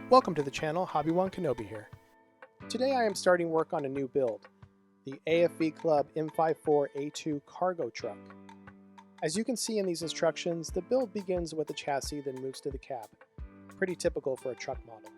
Welcome to the channel, Hobby1 Kenobi here. Today I am starting work on a new build, the AFV Club M54A2 cargo truck. As you can see in these instructions, the build begins with the chassis, then moves to the cab. Pretty typical for a truck model.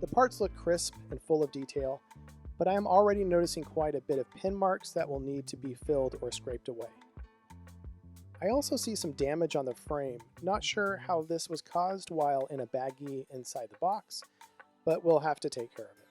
The parts look crisp and full of detail, but I am already noticing quite a bit of pin marks that will need to be filled or scraped away. I also see some damage on the frame, not sure how this was caused while in a baggie inside the box, but we'll have to take care of it.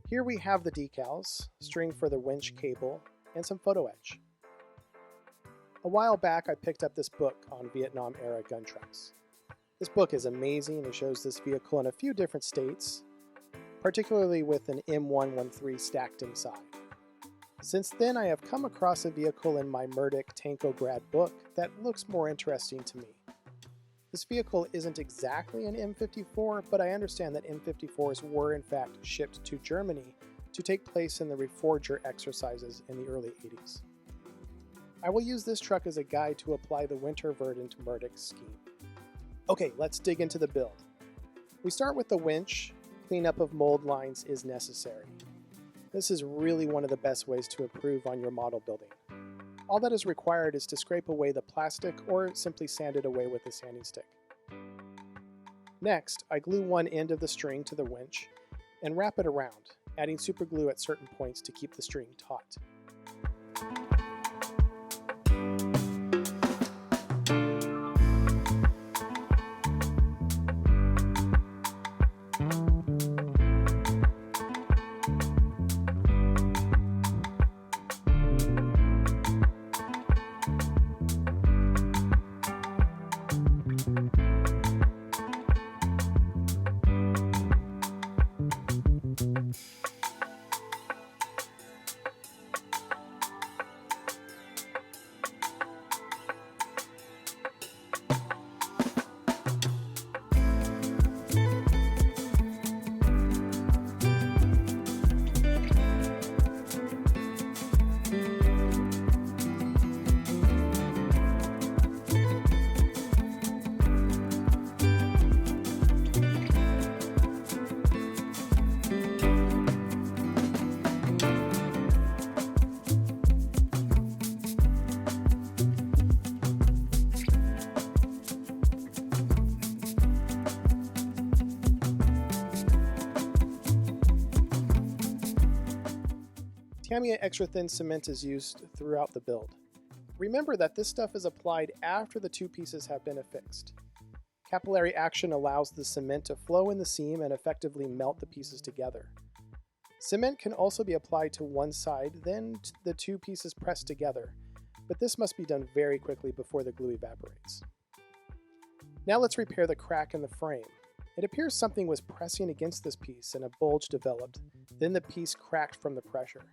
Here we have the decals, string for the winch cable, and some photo etch. A while back I picked up this book on Vietnam-era gun trucks. This book is amazing and shows this vehicle in a few different states, particularly with an M113 stacked inside. Since then I have come across a vehicle in my Murdoch Tankograd book that looks more interesting to me. This vehicle isn't exactly an M54, but I understand that M54s were in fact shipped to Germany to take place in the Reforger exercises in the early 80s. I will use this truck as a guide to apply the winter verdant Murdoch scheme. Okay, let's dig into the build. We start with the winch. Cleanup of mold lines is necessary. This is really one of the best ways to improve on your model building. All that is required is to scrape away the plastic or simply sand it away with a sanding stick. Next, I glue one end of the string to the winch and wrap it around, adding super glue at certain points to keep the string taut. Tamiya extra thin cement is used throughout the build. Remember that this stuff is applied after the two pieces have been affixed. Capillary action allows the cement to flow in the seam and effectively melt the pieces together. Cement can also be applied to one side, then the two pieces pressed together, but this must be done very quickly before the glue evaporates. Now let's repair the crack in the frame. It appears something was pressing against this piece and a bulge developed, then the piece cracked from the pressure.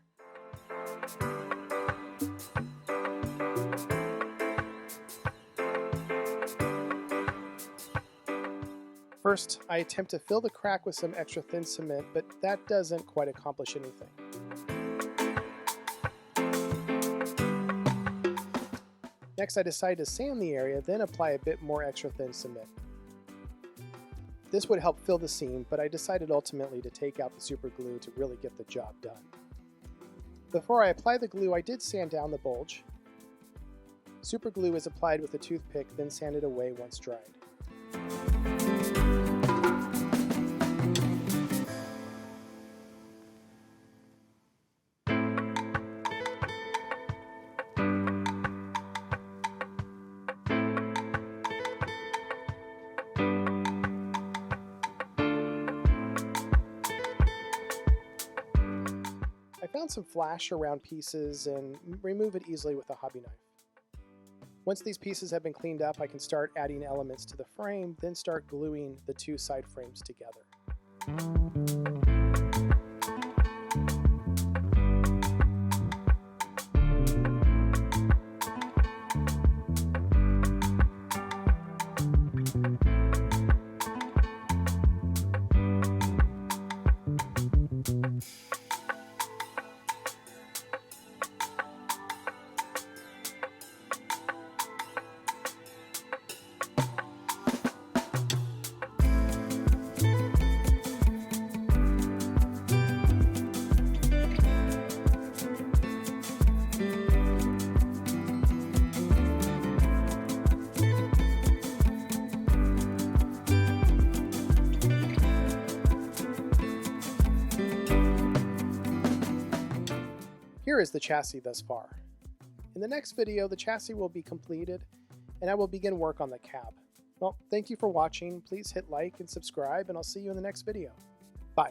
First, I attempt to fill the crack with some extra thin cement, but that doesn't quite accomplish anything. Next, I decided to sand the area, then apply a bit more extra thin cement. This would help fill the seam, but I decided ultimately to take out the super glue to really get the job done. Before I apply the glue, I did sand down the bulge. Super glue is applied with a toothpick, then sanded away once dried. I found some flash around pieces and remove it easily with a hobby knife. Once these pieces have been cleaned up, I can start adding elements to the frame, then start gluing the two side frames together. Here is the chassis thus far. In the next video, the chassis will be completed and I will begin work on the cab. Well, thank you for watching. Please hit like and subscribe, and I'll see you in the next video. Bye.